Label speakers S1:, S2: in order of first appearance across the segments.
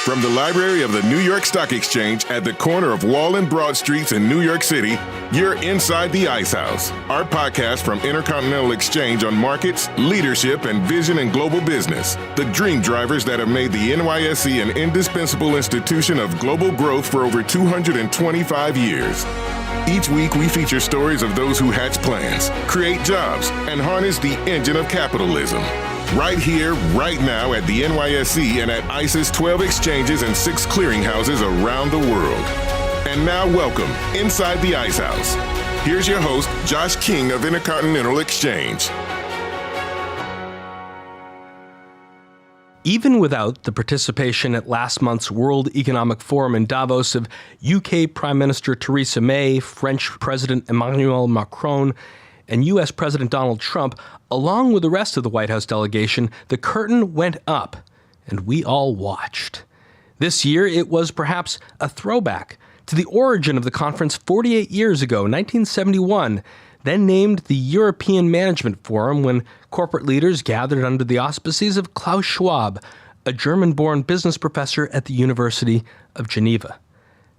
S1: From the library of the New York Stock Exchange at the corner of Wall and Broad Streets in New York City, you're inside the Ice House, our podcast from Intercontinental Exchange on markets, leadership, and vision in global business. The dream drivers that have made the NYSE an indispensable institution of global growth for over 225 years. Each week, we feature stories of those who hatch plans, create jobs, and harness the engine of capitalism. Right here, right now at the NYSE and at ICE's 12 exchanges and 6 clearinghouses around the world. And now welcome inside the Ice House. Here's your host, Josh King of Intercontinental Exchange.
S2: Even without the participation at last month's World Economic Forum in Davos of UK Prime Minister Theresa May, French President Emmanuel Macron, and U.S. President Donald Trump, along with the rest of the White House delegation, the curtain went up, and we all watched. This year, it was perhaps a throwback to the origin of the conference 48 years ago, 1971, then named the European Management Forum, when corporate leaders gathered under the auspices of Klaus Schwab, a German-born business professor at the University of Geneva.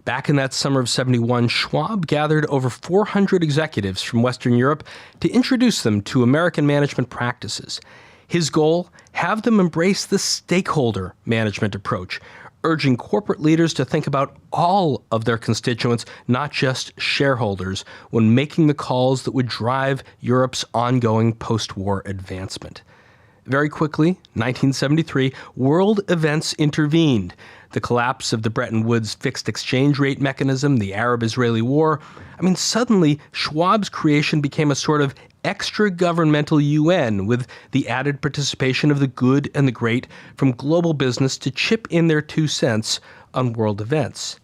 S2: Back in that summer of 71, Schwab gathered over 400 executives from Western Europe to introduce them to American management practices. His goal, have them embrace the stakeholder management approach, urging corporate leaders to think about all of their constituents, not just shareholders, when making the calls that would drive Europe's ongoing post-war advancement. Very quickly, 1973, world events intervened. The collapse of the Bretton Woods fixed exchange rate mechanism, the Arab-Israeli War. Suddenly, Schwab's creation became a sort of extra-governmental UN with the added participation of the good and the great from global business to chip in their 2 cents on world events.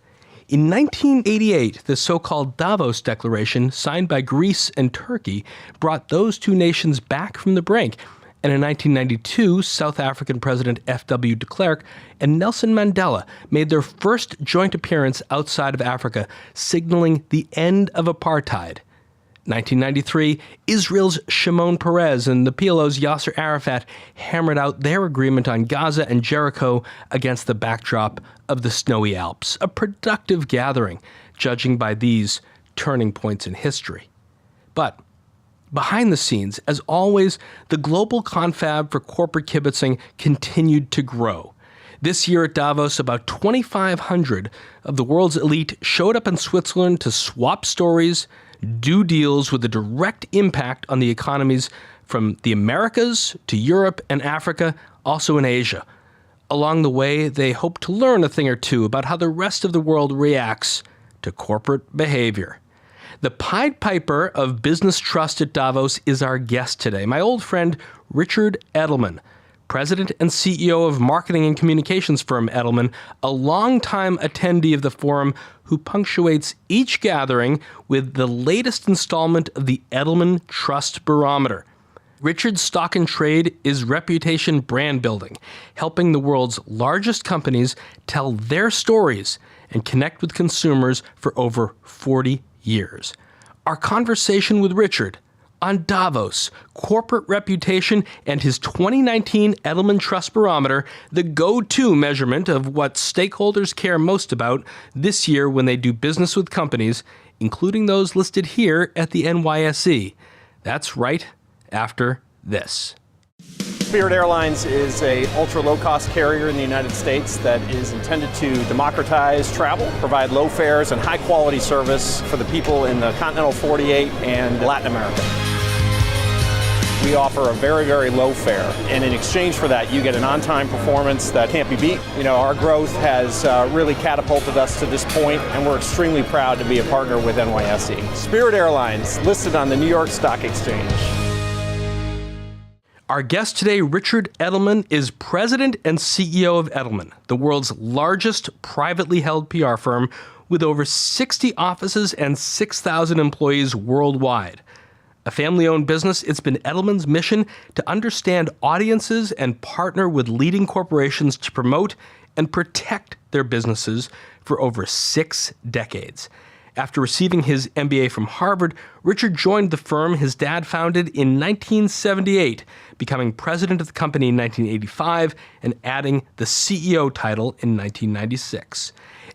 S2: In 1988, the so-called Davos Declaration, signed by Greece and Turkey, brought those 2 nations back from the brink. And in 1992, South African President F.W. de Klerk and Nelson Mandela made their first joint appearance outside of Africa, signaling the end of apartheid. 1993, Israel's Shimon Peres and the PLO's Yasser Arafat hammered out their agreement on Gaza and Jericho against the backdrop of the snowy Alps, a productive gathering, judging by these turning points in history. But behind the scenes, as always, the global confab for corporate kibitzing continued to grow. This year at Davos, about 2,500 of the world's elite showed up in Switzerland to swap stories, do deals with a direct impact on the economies from the Americas to Europe and Africa, also in Asia. Along the way, they hope to learn a thing or two about how the rest of the world reacts to corporate behavior. The Pied Piper of business trust at Davos is our guest today, my old friend Richard Edelman, President and CEO of marketing and communications firm Edelman, a longtime attendee of the forum who punctuates each gathering with the latest installment of the Edelman Trust Barometer. Richard's stock and trade is reputation brand building, helping the world's largest companies tell their stories and connect with consumers for over 40 years. Our conversation with Richard on Davos, corporate reputation, and his 2019 Edelman Trust Barometer, the go-to measurement of what stakeholders care most about this year when they do business with companies, including those listed here at the NYSE. That's right after this.
S3: Spirit Airlines is a ultra-low-cost carrier in the United States that is intended to democratize travel, provide low fares and high-quality service for the people in the continental 48 and Latin America. We offer a very, very low fare, and in exchange for that, you get an on-time performance that can't be beat. Our growth has really catapulted us to this point, and we're extremely proud to be a partner with NYSE. Spirit Airlines, listed on the New York Stock Exchange.
S2: Our guest today, Richard Edelman, is president and CEO of Edelman, the world's largest privately held PR firm with over 60 offices and 6,000 employees worldwide. A family-owned business, it's been Edelman's mission to understand audiences and partner with leading corporations to promote and protect their businesses for over 6 decades. After receiving his MBA from Harvard, Richard joined the firm his dad founded in 1978, becoming president of the company in 1985 and adding the CEO title in 1996.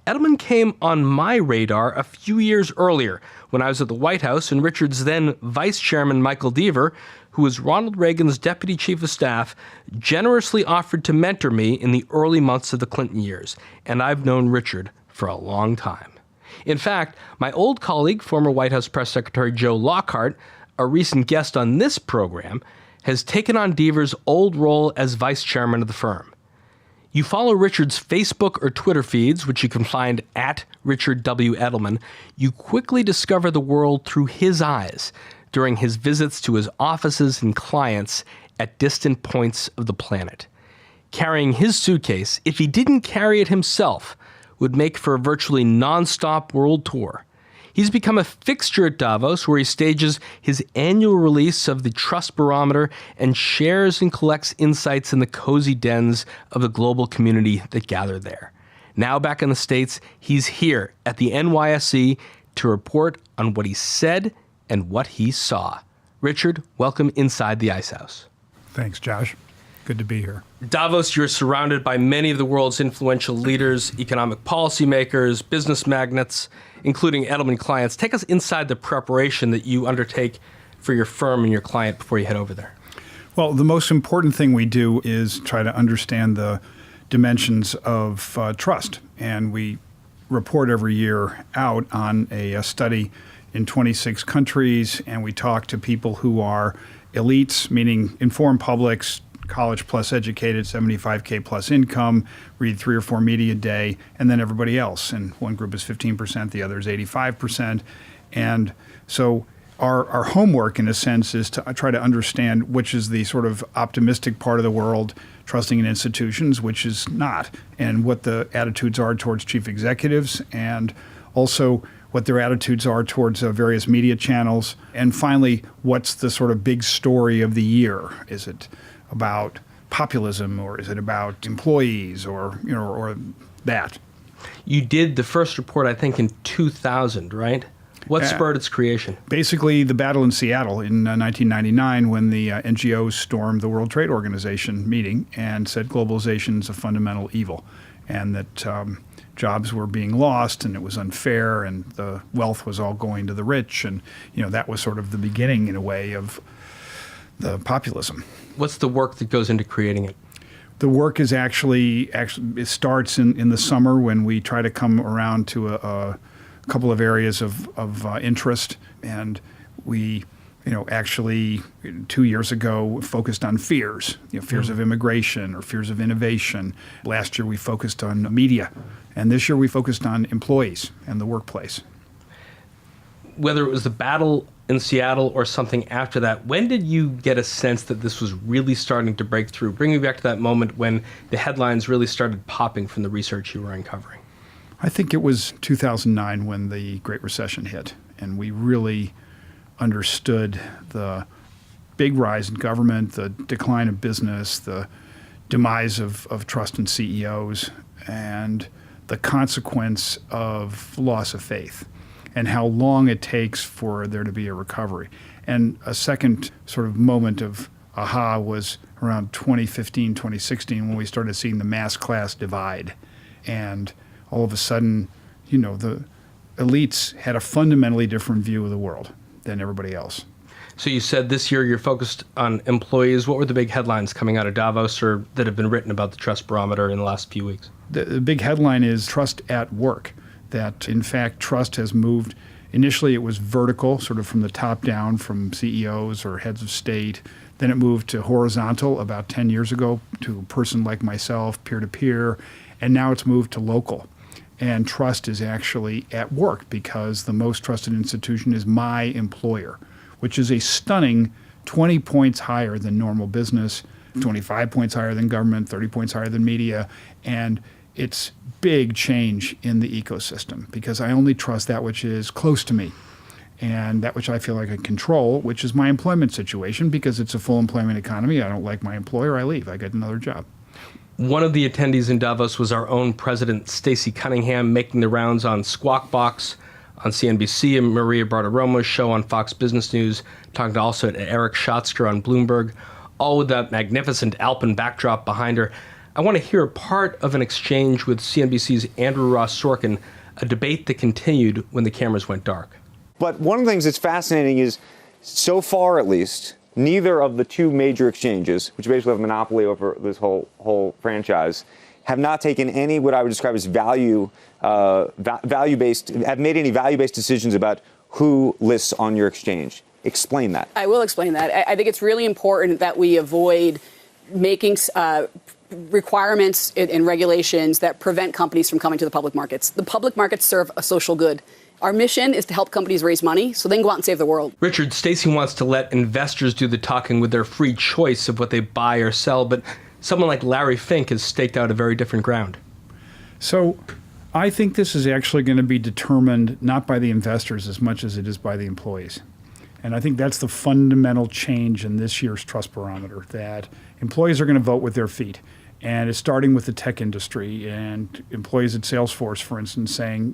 S2: Edelman came on my radar a few years earlier when I was at the White House, and Richard's then vice chairman, Michael Deaver, who was Ronald Reagan's deputy chief of staff, generously offered to mentor me in the early months of the Clinton years, and I've known Richard for a long time. In fact, my old colleague, former White House Press Secretary Joe Lockhart, a recent guest on this program, has taken on Deaver's old role as vice chairman of the firm. You follow Richard's Facebook or Twitter feeds, which you can find at Richard W. Edelman, you quickly discover the world through his eyes during his visits to his offices and clients at distant points of the planet. Carrying his suitcase, if he didn't carry it himself, would make for a virtually non-stop world tour. He's become a fixture at Davos, where he stages his annual release of the Trust Barometer and shares and collects insights in the cozy dens of the global community that gather there. Now back in the States, he's here at the NYSE to report on what he said and what he saw. Richard, welcome inside the Ice House.
S4: Thanks, Josh. Good to be here.
S2: Davos, you're surrounded by many of the world's influential leaders, economic policymakers, business magnates, including Edelman clients. Take us inside the preparation that you undertake for your firm and your client before you head over there.
S4: Well, the most important thing we do is try to understand the dimensions of trust. And we report every year out on a study in 26 countries, and we talk to people who are elites, meaning informed publics, college plus educated, 75K plus income, read 3 or 4 media a day, and then everybody else. And one group is 15%, the other is 85%. And so our homework, in a sense, is to try to understand which is the sort of optimistic part of the world, trusting in institutions, which is not, and what the attitudes are towards chief executives, and also what their attitudes are towards various media channels. And finally, what's the sort of big story of the year? Is it about populism, or is it about employees, or that?
S2: You did the first report, I think, in 2000, right? What spurred its creation?
S4: Basically, the battle in Seattle in 1999, when the NGOs stormed the World Trade Organization meeting and said globalization is a fundamental evil, and that jobs were being lost, and it was unfair, and the wealth was all going to the rich, and that was sort of the beginning, in a way, of the populism.
S2: What's the work that goes into creating it?
S4: The work is actually it starts in the summer, when we try to come around to a couple of areas of interest, and we actually 2 years ago focused on fears, fears of immigration or fears of innovation. Last year we focused on media, and this year we focused on employees and the workplace.
S2: Whether it was the battle in Seattle or something after that, when did you get a sense that this was really starting to break through? Bring me back to that moment when the headlines really started popping from the research you were uncovering.
S4: I think it was 2009 when the Great Recession hit, and we really understood the big rise in government, the decline of business, the demise of trust in CEOs, and the consequence of loss of faith, and how long it takes for there to be a recovery. And a second sort of moment of aha was around 2015, 2016, when we started seeing the mass class divide. And all of a sudden, the elites had a fundamentally different view of the world than everybody else.
S2: So you said this year you're focused on employees. What were the big headlines coming out of Davos or that have been written about the Trust Barometer in the last few weeks?
S4: The big headline is trust at work, that in fact trust has moved. Initially it was vertical, sort of from the top down, from CEOs or heads of state. Then it moved to horizontal about 10 years ago to a person like myself, peer-to-peer, and now it's moved to local. And trust is actually at work, because the most trusted institution is my employer, which is a stunning 20 points higher than normal business, 25 points higher than government, 30 points higher than media. And it's big change in the ecosystem, because I only trust that which is close to me, and that which I feel like I control, which is my employment situation, because it's a full employment economy. I don't like my employer, I leave, I get another job.
S2: One of the attendees in Davos was our own president, Stacy Cunningham, making the rounds on Squawk Box, on CNBC and Maria Bartiromo's show on Fox Business News, talking also to Eric Schatzker on Bloomberg, all with that magnificent Alpine backdrop behind her. I want to hear a part of an exchange with CNBC's Andrew Ross Sorkin, a debate that continued when the cameras went dark.
S5: But one of the things that's fascinating is, so far at least, neither of the two major exchanges, which basically have a monopoly over this whole franchise, have not taken any what I would describe as value-based, have made any value-based decisions about who lists on your exchange. Explain that.
S6: I will explain that. I think it's really important that we avoid making requirements and regulations that prevent companies from coming to the public markets. The public markets serve a social good. Our mission is to help companies raise money so they can go out and save the world.
S2: Richard, Stacy wants to let investors do the talking with their free choice of what they buy or sell, but someone like Larry Fink has staked out a very different ground.
S4: So I think this is actually going to be determined not by the investors as much as it is by the employees. And I think that's the fundamental change in this year's Trust Barometer, that employees are going to vote with their feet. And it's starting with the tech industry and employees at Salesforce, for instance, saying,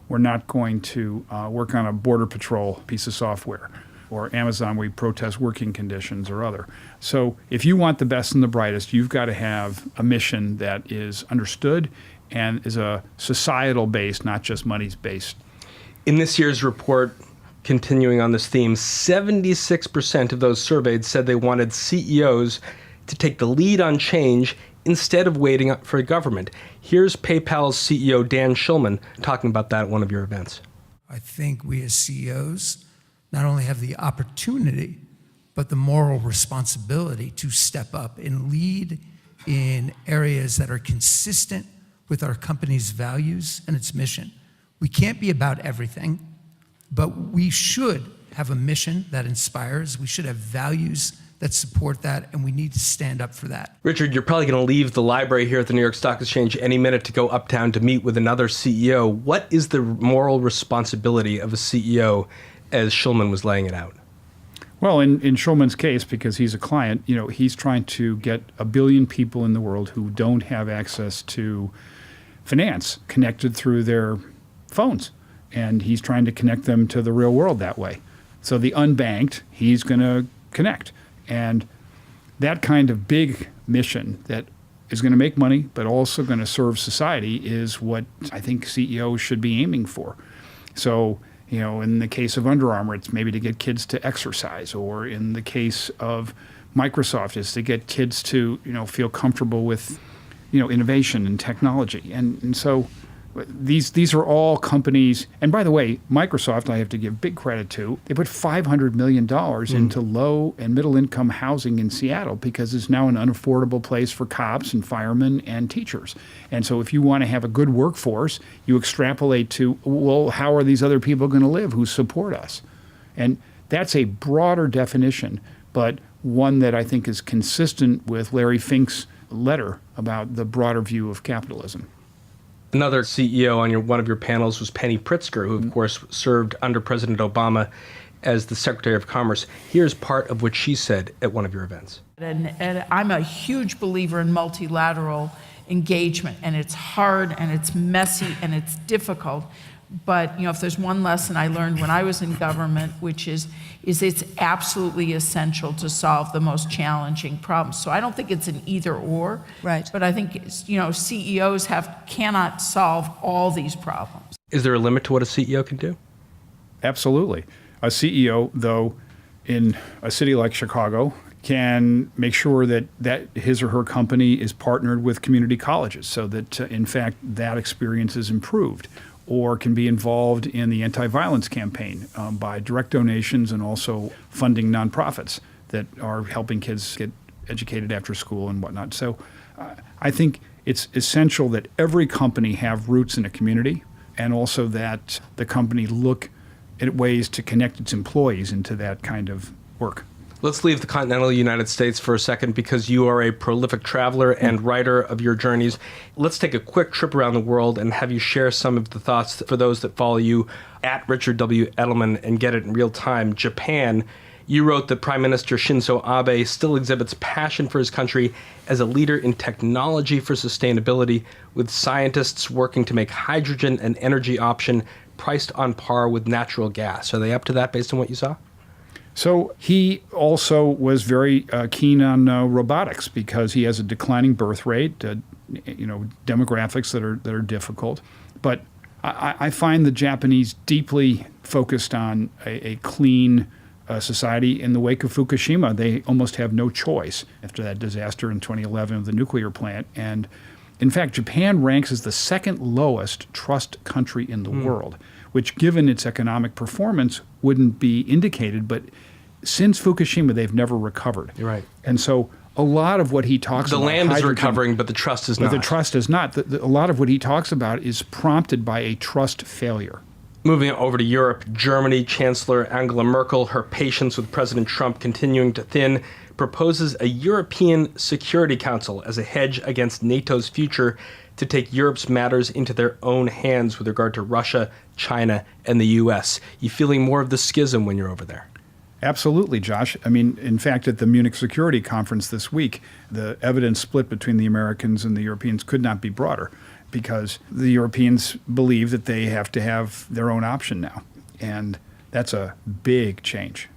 S4: we're not going to work on a border patrol piece of software. Or Amazon, we protest working conditions or other. So if you want the best and the brightest, you've got to have a mission that is understood and is a societal based, not just money's based.
S2: In this year's report, continuing on this theme, 76% of those surveyed said they wanted CEOs to take the lead on change instead of waiting up for government. Here's PayPal's CEO Dan Schulman talking about that at one of your events.
S7: I think we as CEOs not only have the opportunity, but the moral responsibility to step up and lead in areas that are consistent with our company's values and its mission. We can't be about everything, but we should have a mission that inspires. We should have values that support that, and we need to stand up for that.
S2: Richard, you're probably going to leave the library here at the New York Stock Exchange any minute to go uptown to meet with another CEO. What is the moral responsibility of a CEO as Schulman was laying it out?
S4: Well, in Schulman's case, because he's a client, he's trying to get 1 billion people in the world who don't have access to finance connected through their phones. And he's trying to connect them to the real world that way. So the unbanked, he's going to connect. And that kind of big mission that is going to make money, but also going to serve society is what I think CEOs should be aiming for. So, in the case of Under Armour, it's maybe to get kids to exercise, or in the case of Microsoft, it's to get kids to, feel comfortable with, innovation and technology. And so these are all companies, and by the way, Microsoft, I have to give big credit to, they put $500 million into low and middle income housing in Seattle because it's now an unaffordable place for cops and firemen and teachers. And so if you want to have a good workforce, you extrapolate to, well, how are these other people going to live who support us? And that's a broader definition, but one that I think is consistent with Larry Fink's letter about the broader view of capitalism.
S2: Another CEO on one of your panels was Penny Pritzker, who, of course, served under President Obama as the Secretary of Commerce. Here's part of what she said at one of your events.
S8: And I'm a huge believer in multilateral engagement, and it's hard, and it's messy, and it's difficult. But if there's one lesson I learned when I was in government, which is it's absolutely essential to solve the most challenging problems. So I don't think it's an either or.
S9: Right.
S8: But I think CEOs cannot solve all these problems.
S2: Is there a limit to what a CEO can do?
S4: Absolutely. A CEO, though, in a city like Chicago, can make sure that his or her company is partnered with community colleges so that, in fact, that experience is improved, or can be involved in the anti-violence campaign by direct donations and also funding nonprofits that are helping kids get educated after school and whatnot. So I think it's essential that every company have roots in a community, and also that the company look at ways to connect its employees into that kind of work.
S2: Let's leave the continental United States for a second, because you are a prolific traveler and writer of your journeys. Let's take a quick trip around the world and have you share some of the thoughts for those that follow you at Richard W. Edelman and get it in real time. Japan, you wrote that Prime Minister Shinzo Abe still exhibits passion for his country as a leader in technology for sustainability, with scientists working to make hydrogen an energy option priced on par with natural gas. Are they up to that based on what you saw?
S4: So he also was very keen on robotics because he has a declining birth rate, demographics that are difficult. But I find the Japanese deeply focused on a clean society. In the wake of Fukushima, they almost have no choice after that disaster in 2011 of the nuclear plant. And in fact, Japan ranks as the second lowest trust country in the world, which, given its economic performance, wouldn't be indicated. But since Fukushima, they've never recovered.
S2: You're right.
S4: And so a lot of what he talks about—
S2: The land is recovering, but the trust is not.
S4: But the trust is not. A lot of what he talks about is prompted by a trust failure.
S2: Moving over to Europe, Germany Chancellor Angela Merkel, her patience with President Trump continuing to thin, proposes a European Security Council as a hedge against NATO's future to take Europe's matters into their own hands with regard to Russia, China, and the U.S. You feeling more of the schism when you're over there?
S4: Absolutely, Josh. I mean, in fact, at the Munich Security Conference this week, the evidence split between the Americans and the Europeans could not be broader, because the Europeans believe that they have to have their own option now. And that's a big change.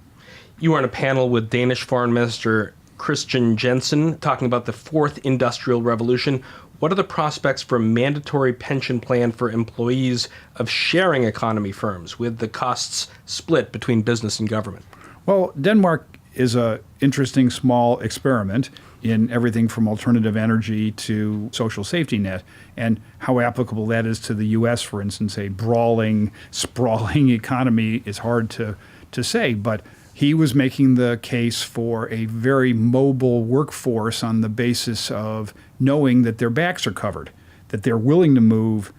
S2: You were on a panel with Danish Foreign Minister Christian Jensen talking about the fourth industrial revolution. What are the prospects for a mandatory pension plan for employees of sharing economy firms with the costs split between business and government?
S4: Well, Denmark is an interesting small experiment in everything from alternative energy to social safety net, and how applicable that is to the U.S., for instance. A brawling, sprawling economy is hard to say, but he was making the case for a very mobile workforce on the basis of knowing that their backs are covered, that they're willing to move.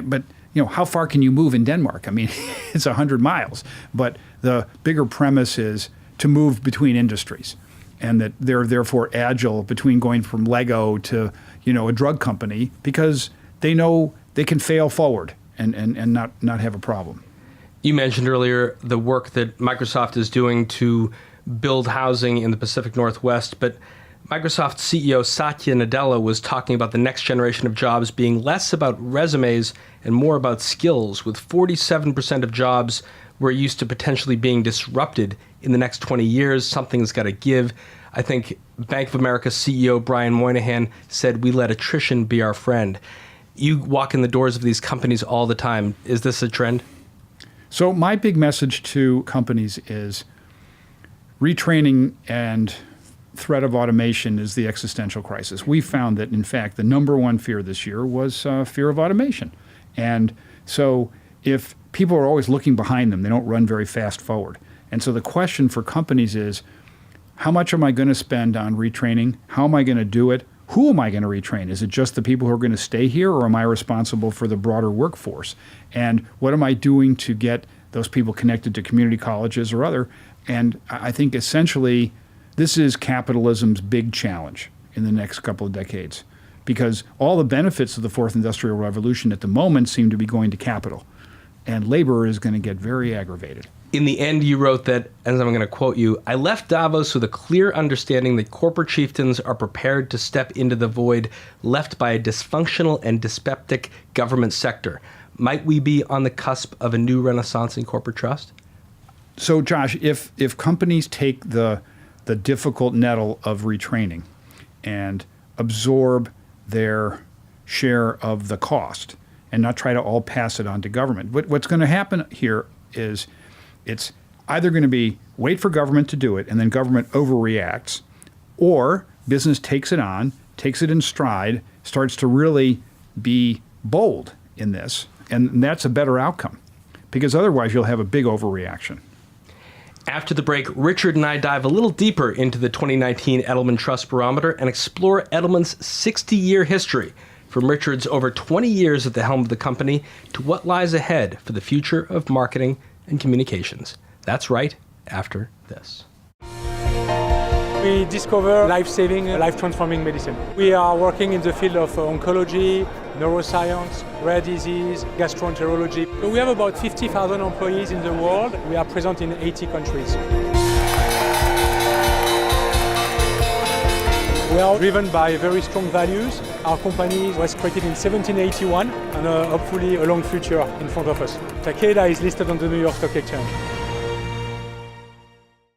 S4: But how far can you move in Denmark? I mean, it's 100 miles. But the bigger premise is to move between industries, and that they're therefore agile between going from Lego to, a drug company, because they know they can fail forward and not have a problem.
S2: You mentioned earlier the work that Microsoft is doing to build housing in the Pacific Northwest, but Microsoft CEO Satya Nadella was talking about the next generation of jobs being less about resumes and more about skills, with 47% of jobs we're used to potentially being disrupted in the next 20 years. Something's got to give. I think Bank of America CEO Brian Moynihan said, "We let attrition be our friend." You walk in the doors of these companies all the time. Is this a trend?
S4: So my big message to companies is retraining and threat of automation is the existential crisis. We found that, in fact, the number one fear this year was fear of automation. And so if people are always looking behind them, they don't run very fast forward. And so the question for companies is, how much am I going to spend on retraining? How am I going to do it? Who am I going to retrain? Is it just the people who are going to stay here, or am I responsible for the broader workforce? And what am I doing to get those people connected to community colleges or other? And I think essentially this is capitalism's big challenge in the next couple of decades, because all the benefits of the fourth industrial revolution at the moment seem to be going to capital, and labor is going to get very aggravated.
S2: In the end, you wrote that, and I'm going to quote you, "I left Davos with a clear understanding that corporate chieftains are prepared to step into the void left by a dysfunctional and dyspeptic government sector. Might we be on the cusp of a new renaissance in corporate trust?"
S4: So, Josh, if companies take the difficult nettle of retraining and absorb their share of the cost and not try to all pass it on to government, what's going to happen here is it's either going to be wait for government to do it and then government overreacts, or business takes it on, takes it in stride, starts to really be bold in this, and that's a better outcome, because otherwise you'll have a big overreaction.
S2: After the break, Richard and I dive a little deeper into the 2019 Edelman Trust Barometer and explore Edelman's 60-year history, from Richard's over 20 years at the helm of the company to what lies ahead for the future of marketing and communications. That's right, after this.
S9: We discover life-saving, life-transforming medicine. We are working in the field of oncology, neuroscience, rare disease, gastroenterology. So we have about 50,000 employees in the world. We are present in 80 countries. We are driven by very strong values. Our company was created in 1781 and hopefully a long future in front of us. Takeda is listed on the New York Stock Exchange.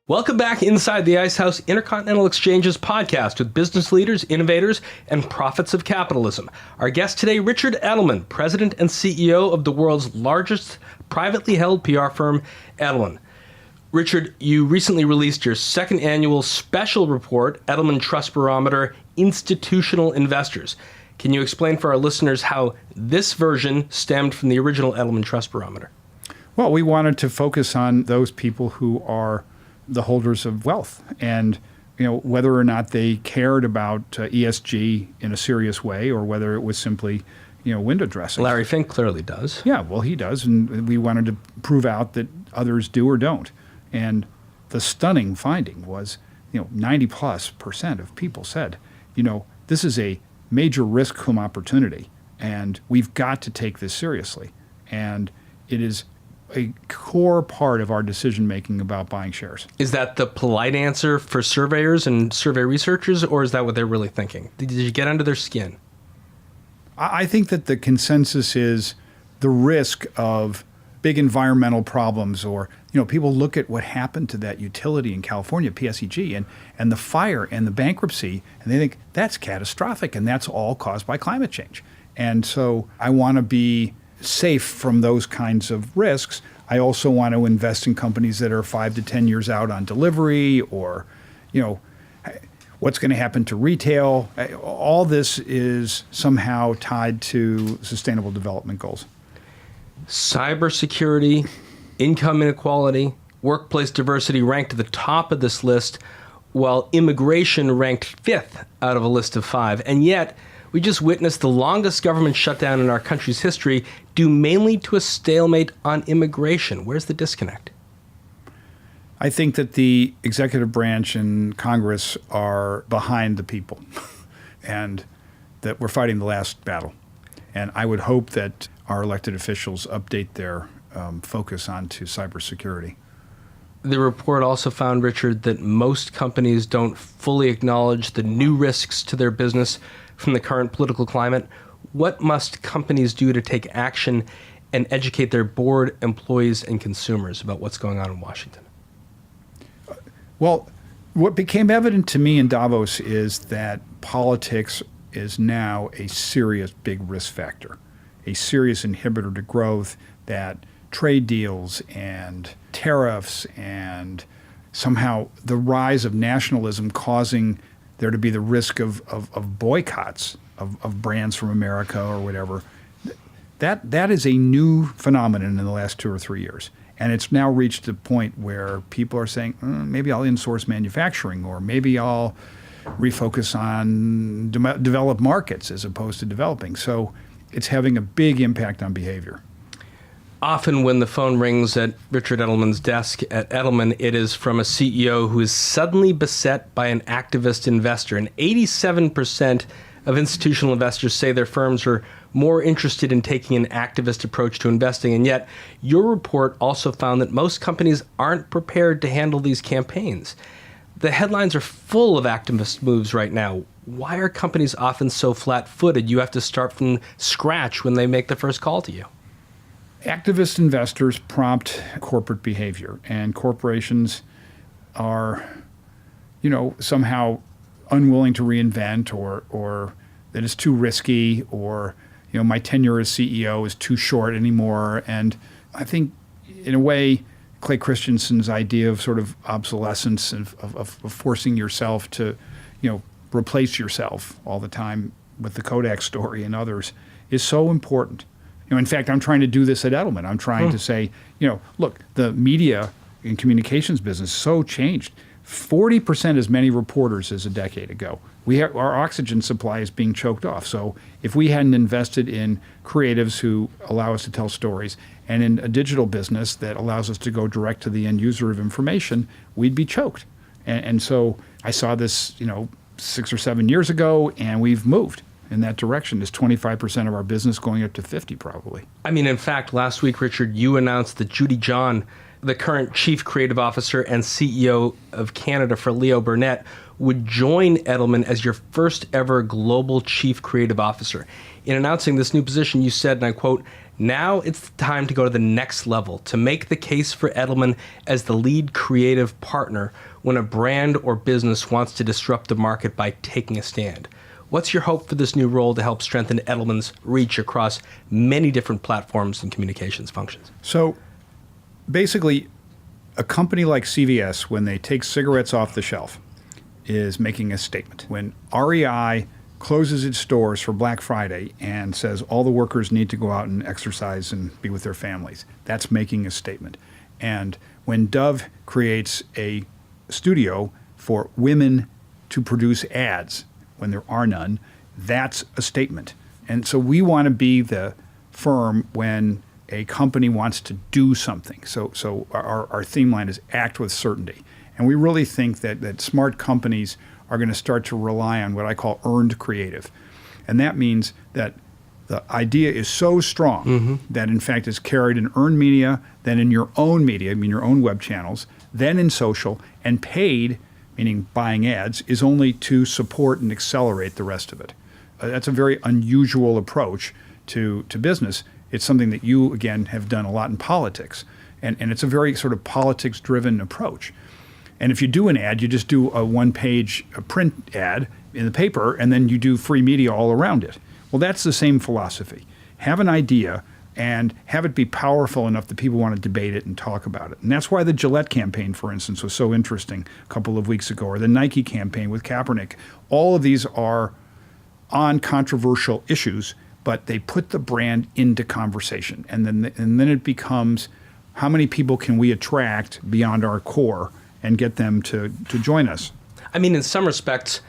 S2: Welcome back inside the Icehouse Intercontinental Exchange's podcast with business leaders, innovators, and prophets of capitalism. Our guest today, Richard Edelman, president and CEO of the world's largest privately held PR firm, Edelman. Richard, you recently released your second annual special report, Edelman Trust Barometer, Institutional Investors. Can you explain for our listeners how this version stemmed from the original Edelman Trust Barometer?
S4: Well, we wanted to focus on those people who are the holders of wealth, and whether or not they cared about ESG in a serious way, or whether it was simply window dressing.
S2: Larry Fink clearly does.
S4: Yeah, well, he does, and we wanted to prove out that others do or don't. And the stunning finding was, 90+% of people said, this is a major risk cum opportunity, and we've got to take this seriously. And it is a core part of our decision making about buying shares.
S2: Is that the polite answer for surveyors and survey researchers, or is that what they're really thinking? Did you get under their skin?
S4: I think that the consensus is the risk of big environmental problems, or people look at what happened to that utility in California, PSEG, and the fire and the bankruptcy, and they think that's catastrophic, and that's all caused by climate change. And so I want to be safe from those kinds of risks. I also want to invest in companies that are 5 to 10 years out on delivery, or what's going to happen to retail. All this is somehow tied to sustainable development goals.
S2: Cybersecurity, income inequality, workplace diversity ranked at the top of this list, while immigration ranked 5th out of a list of 5. And yet, we just witnessed the longest government shutdown in our country's history, due mainly to a stalemate on immigration. Where's the disconnect?
S4: I think that the executive branch and Congress are behind the people and that we're fighting the last battle. And I would hope that our elected officials update their focus onto cybersecurity.
S2: The report also found, Richard, that most companies don't fully acknowledge the new risks to their business from the current political climate. What must companies do to take action and educate their board, employees, and consumers about what's going on in Washington?
S4: Well, what became evident to me in Davos is that politics is now a serious big risk factor, a serious inhibitor to growth, that trade deals and tariffs and somehow the rise of nationalism causing there to be the risk of boycotts of brands from America or whatever. That is a new phenomenon in the last 2 or 3 years. And it's now reached a point where people are saying, maybe I'll insource manufacturing, or maybe I'll refocus on developed markets as opposed to developing. So it's having a big impact on behavior.
S2: Often when the phone rings at Richard Edelman's desk at Edelman, it is from a CEO who is suddenly beset by an activist investor. And 87% of institutional investors say their firms are more interested in taking an activist approach to investing. And yet, your report also found that most companies aren't prepared to handle these campaigns. The headlines are full of activist moves right now. Why are companies often so flat-footed? You have to start from scratch when they make the first call to you.
S4: Activist investors prompt corporate behavior, and corporations are, somehow unwilling to reinvent, or that it's too risky, or, my tenure as CEO is too short anymore. And I think, in a way, Clay Christensen's idea of sort of obsolescence, of forcing yourself to, replace yourself all the time with the Kodak story and others is so important. In fact, I'm trying to do this at Edelman. I'm trying to say, look, the media and communications business is so changed. 40% as many reporters as a decade ago. Our oxygen supply is being choked off. So if we hadn't invested in creatives who allow us to tell stories, and in a digital business that allows us to go direct to the end user of information, we'd be choked. And so I saw this, 6 or 7 years ago, and we've moved. in that direction. Is 25% of our business going up to 50 probably?
S2: I mean, in fact, last week, Richard, you announced that Judy John, the current Chief Creative Officer and CEO of Canada for Leo Burnett, would join Edelman as your first ever global Chief Creative Officer. In announcing this new position, you said, and I quote, "Now it's time to go to the next level, to make the case for Edelman as the lead creative partner when a brand or business wants to disrupt the market by taking a stand." What's your hope for this new role to help strengthen Edelman's reach across many different platforms and communications functions?
S4: So basically, a company like CVS, when they take cigarettes off the shelf, is making a statement. When REI closes its stores for Black Friday and says all the workers need to go out and exercise and be with their families, that's making a statement. And when Dove creates a studio for women to produce ads when there are none, that's a statement. And so we want to be the firm when a company wants to do something. So our theme line is act with certainty. And we really think that smart companies are going to start to rely on what I call earned creative. And that means that the idea is so strong that in fact it's carried in earned media, then in your own media, I mean your own web channels, then in social, and paid, meaning buying ads, is only to support and accelerate the rest of it. That's a very unusual approach to business. It's something that you, again, have done a lot in politics. And it's a very sort of politics-driven approach. And if you do an ad, you just do a one-page print ad in the paper, and then you do free media all around it. Well, that's the same philosophy. Have an idea and have it be powerful enough that people want to debate it and talk about it. And that's why the Gillette campaign, for instance, was so interesting a couple of weeks ago, or the Nike campaign with Kaepernick. All of these are on controversial issues, but they put the brand into conversation. And then it becomes, how many people can we attract beyond our core and get them to join us?
S2: I mean, in some respects,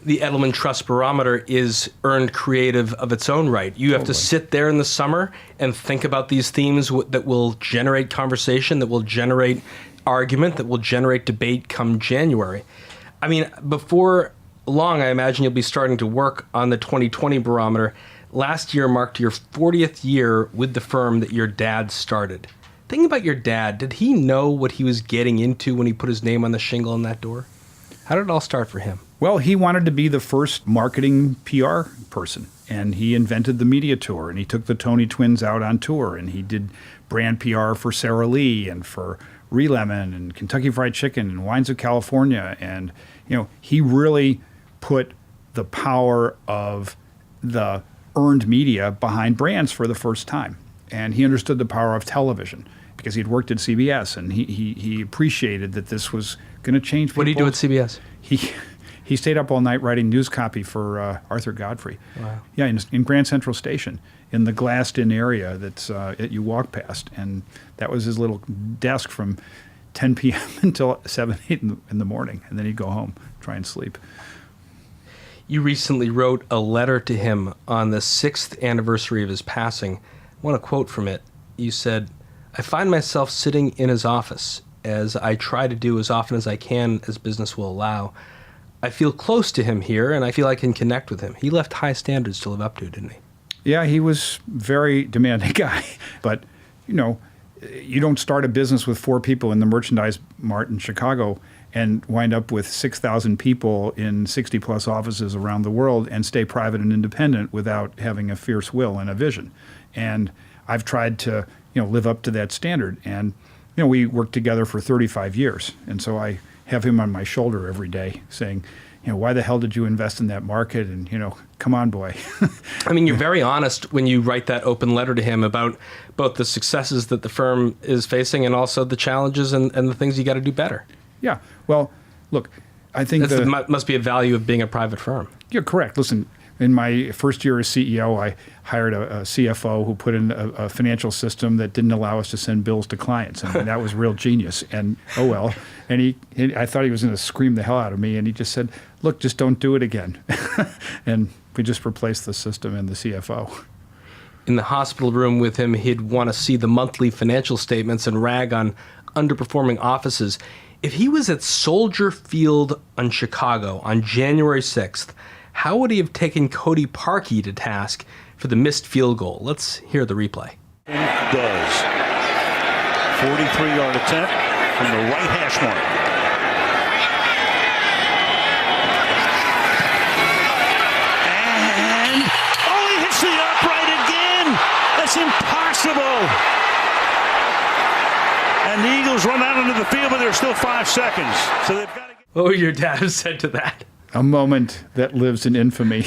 S2: the Edelman Trust Barometer is earned creative of its own right. You have to sit there in the summer and think about these themes that will generate conversation, that will generate argument, that will generate debate come January. I mean, before long, I imagine you'll be starting to work on the 2020 Barometer. Last year marked your 40th year with the firm that your dad started. Think about your dad. Did he know what he was getting into when he put his name on the shingle on that door? How did it all start for him?
S4: Well, he wanted to be the first marketing PR person, and he invented the media tour, and he took the Tony twins out on tour, and he did brand PR for Sara Lee and for Re-Lemon and Kentucky Fried Chicken and Wines of California. And, he really put the power of the earned media behind brands for the first time. And he understood the power of television because he'd worked at CBS, and he appreciated that this was going to change people.
S2: What did he do at CBS?
S4: He stayed up all night writing news copy for Arthur Godfrey.
S2: Wow. Yeah,
S4: in Grand Central Station, in the glassed-in area that you walk past. And that was his little desk from 10 p.m. until 7, 8 in the morning. And then he'd go home, try and sleep.
S2: You recently wrote a letter to him on the 6th anniversary of his passing. I want to quote from it. You said, "I find myself sitting in his office, as I try to do as often as I can as business will allow. I feel close to him here, and I feel I can connect with him." He left high standards to live up to, didn't he?
S4: Yeah, he was a very demanding guy. But, you don't start a business with 4 people in the merchandise mart in Chicago and wind up with 6,000 people in 60-plus offices around the world and stay private and independent without having a fierce will and a vision. And I've tried to, live up to that standard. And, we worked together for 35 years. And so I have him on my shoulder every day saying, why the hell did you invest in that market? And, come on, boy.
S2: I mean, you're very honest when you write that open letter to him about both the successes that the firm is facing and also the challenges and the things you got to do better.
S4: Yeah. Well, look, I think
S2: that must be a value of being a private firm.
S4: You're correct. Listen, in my first year as CEO, I hired a CFO who put in a financial system that didn't allow us to send bills to clients. I mean, that was real genius. And oh well. And I thought he was going to scream the hell out of me. And he just said, "Look, just don't do it again." And we just replaced the system and the CFO.
S2: In the hospital room with him, he'd want to see the monthly financial statements and rag on underperforming offices. If he was at Soldier Field in Chicago on January 6th, How would he have taken Cody Parkey to task for the missed field goal? Let's hear the replay.
S10: Does. 43-yard attempt from the right hash mark. And, he hits the upright again. That's impossible. And the Eagles run out into the field, but there's still 5 seconds. So they've got to get...
S2: What would your dad have said to that?
S4: A moment that lives in infamy.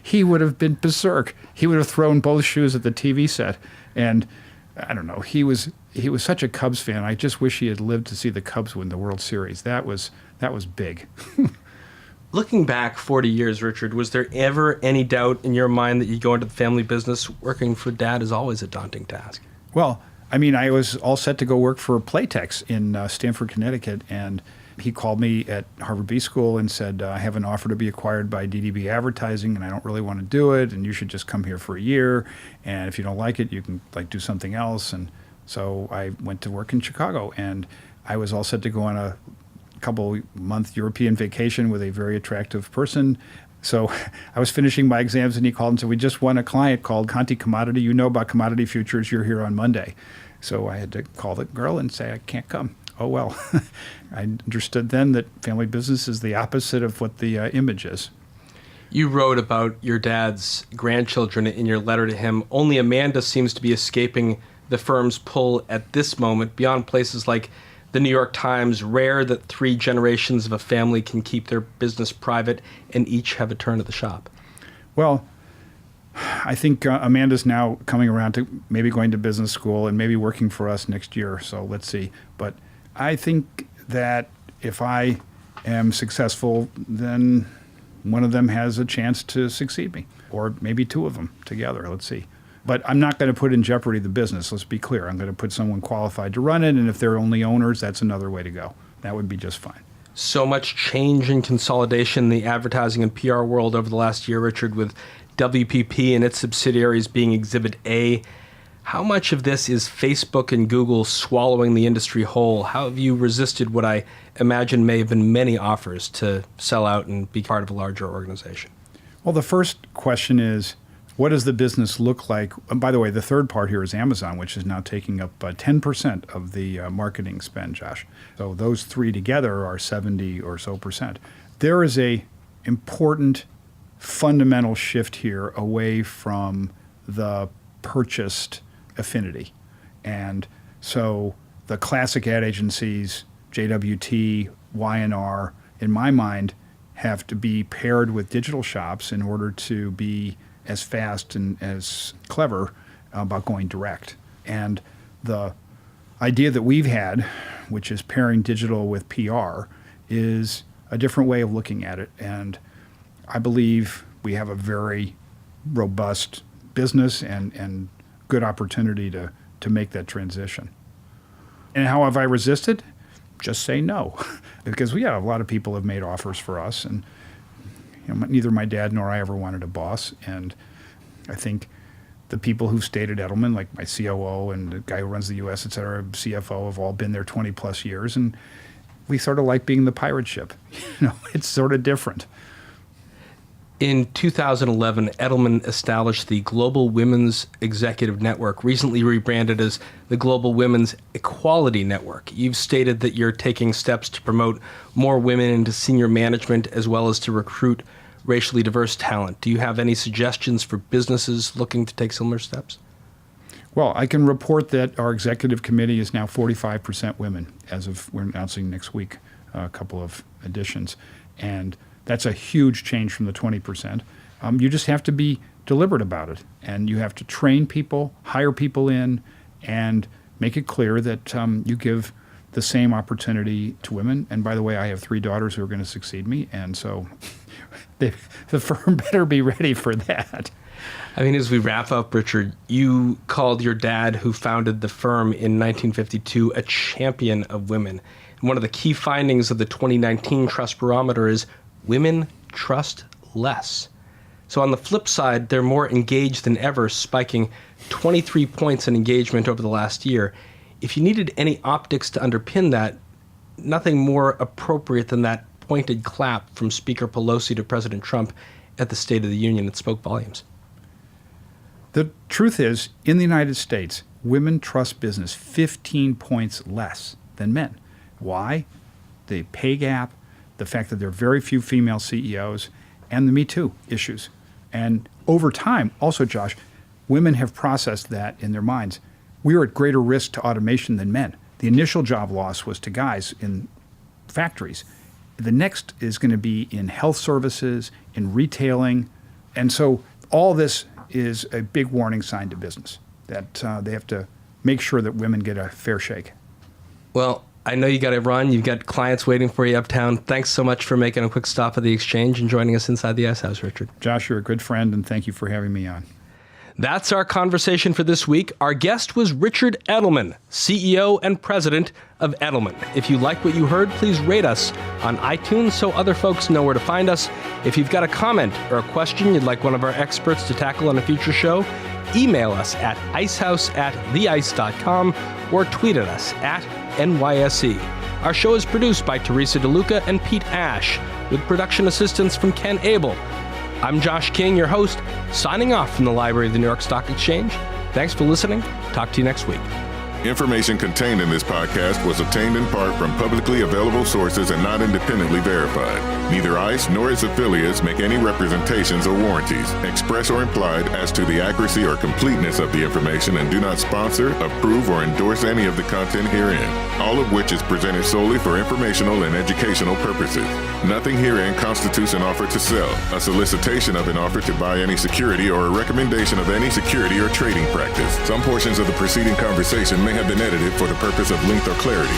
S4: He would have been berserk. He would have thrown both shoes at the TV set. And I don't know, he was such a Cubs fan. I just wish he had lived to see the Cubs win the World Series. That was big.
S2: Looking back 40 years, Richard, was there ever any doubt in your mind that you'd go into the family business? Working for Dad is always a daunting task.
S4: Well, I mean, I was all set to go work for Playtex in Stamford, Connecticut, and he called me at Harvard B School and said, I have an offer to be acquired by DDB Advertising, and I don't really want to do it, and you should just come here for a year, and if you don't like it, you can do something else. And so I went to work in Chicago, and I was all set to go on a couple-month European vacation with a very attractive person. So I was finishing my exams, and he called and said, we just won a client called Conti Commodity. You know about commodity futures. You're here on Monday. So I had to call the girl and say, I can't come. Oh, well. I understood then that family business is the opposite of what the image is.
S2: You wrote about your dad's grandchildren in your letter to him. Only Amanda seems to be escaping the firm's pull at this moment. Beyond places like the New York Times, rare that 3 generations of a family can keep their business private and each have a turn at the shop.
S4: Well, I think Amanda's now coming around to maybe going to business school and maybe working for us next year. So let's see. But I think that if I am successful, then one of them has a chance to succeed me, or maybe 2 of them together. Let's see. But I'm not going to put in jeopardy the business. Let's be clear. I'm going to put someone qualified to run it, and if they're only owners, that's another way to go. That would be just fine.
S2: So much change and consolidation in the advertising and PR world over the last year, Richard, with WPP and its subsidiaries being Exhibit A. How much of this is Facebook and Google swallowing the industry whole? How have you resisted what I imagine may have been many offers to sell out and be part of a larger organization?
S4: Well, the first question is, what does the business look like? And by the way, the third part here is Amazon, which is now taking up 10% of the marketing spend, Josh. So those 3 together are 70 or so percent. There is a important fundamental shift here away from the purchased affinity. And so the classic ad agencies, JWT, Y&R, in my mind, have to be paired with digital shops in order to be as fast and as clever about going direct. And the idea that we've had, which is pairing digital with PR, is a different way of looking at it. And I believe we have a very robust business and good opportunity to make that transition. And how have I resisted? Just say no. Because a lot of people have made offers for us, and neither my dad nor I ever wanted a boss. And I think the people who've stayed at Edelman, like my COO and the guy who runs the U.S., et cetera, CFO, have all been there 20 plus years. And we sort of like being the pirate ship. It's sort of different.
S2: In 2011, Edelman established the Global Women's Executive Network, recently rebranded as the Global Women's Equality Network. You've stated that you're taking steps to promote more women into senior management as well as to recruit racially diverse talent. Do you have any suggestions for businesses looking to take similar steps?
S4: Well, I can report that our executive committee is now 45% women, as of we're announcing next week a couple of additions. And that's a huge change from the 20%. You just have to be deliberate about it, and you have to train people, hire people in, and make it clear that you give the same opportunity to women. And by the way, I have 3 daughters who are going to succeed me, and so the firm better be ready for that.
S2: I mean, as we wrap up, Richard, you called your dad, who founded the firm in 1952, a champion of women. And one of the key findings of the 2019 Trust Barometer is women trust less. So on the flip side, they're more engaged than ever, spiking 23 points in engagement over the last year. If you needed any optics to underpin that, nothing more appropriate than that pointed clap from Speaker Pelosi to President Trump at the State of the Union. It spoke volumes.
S4: The truth is, in the United States, women trust business 15 points less than men. Why? The pay gap, the fact that there are very few female CEOs, and the Me Too issues. And over time, also, Josh, women have processed that in their minds. We are at greater risk to automation than men. The initial job loss was to guys in factories. The next is going to be in health services, in retailing. And so all this is a big warning sign to business that they have to make sure that women get a fair shake.
S2: Well, I know you got to run. You've got clients waiting for you uptown. Thanks so much for making a quick stop at the Exchange and joining us inside the Ice House, Richard.
S4: Josh, you're a good friend, and thank you for having me on.
S2: That's our conversation for this week. Our guest was Richard Edelman, CEO and president of Edelman. If you like what you heard, please rate us on iTunes so other folks know where to find us. If you've got a comment or a question you'd like one of our experts to tackle on a future show, email us at icehouse@theice.com or tweet at us at NYSE. Our show is produced by Teresa DeLuca and Pete Ash, with production assistance from Ken Abel. I'm Josh King, your host, signing off from the library of the New York Stock Exchange. Thanks for listening. Talk to you next week.
S1: Information contained in this podcast was obtained in part from publicly available sources and not independently verified. Neither ICE nor its affiliates make any representations or warranties, express or implied, as to the accuracy or completeness of the information and do not sponsor, approve, or endorse any of the content herein, all of which is presented solely for informational and educational purposes. Nothing herein constitutes an offer to sell, a solicitation of an offer to buy any security, or a recommendation of any security or trading practice. Some portions of the preceding conversation may have been edited for the purpose of length or clarity.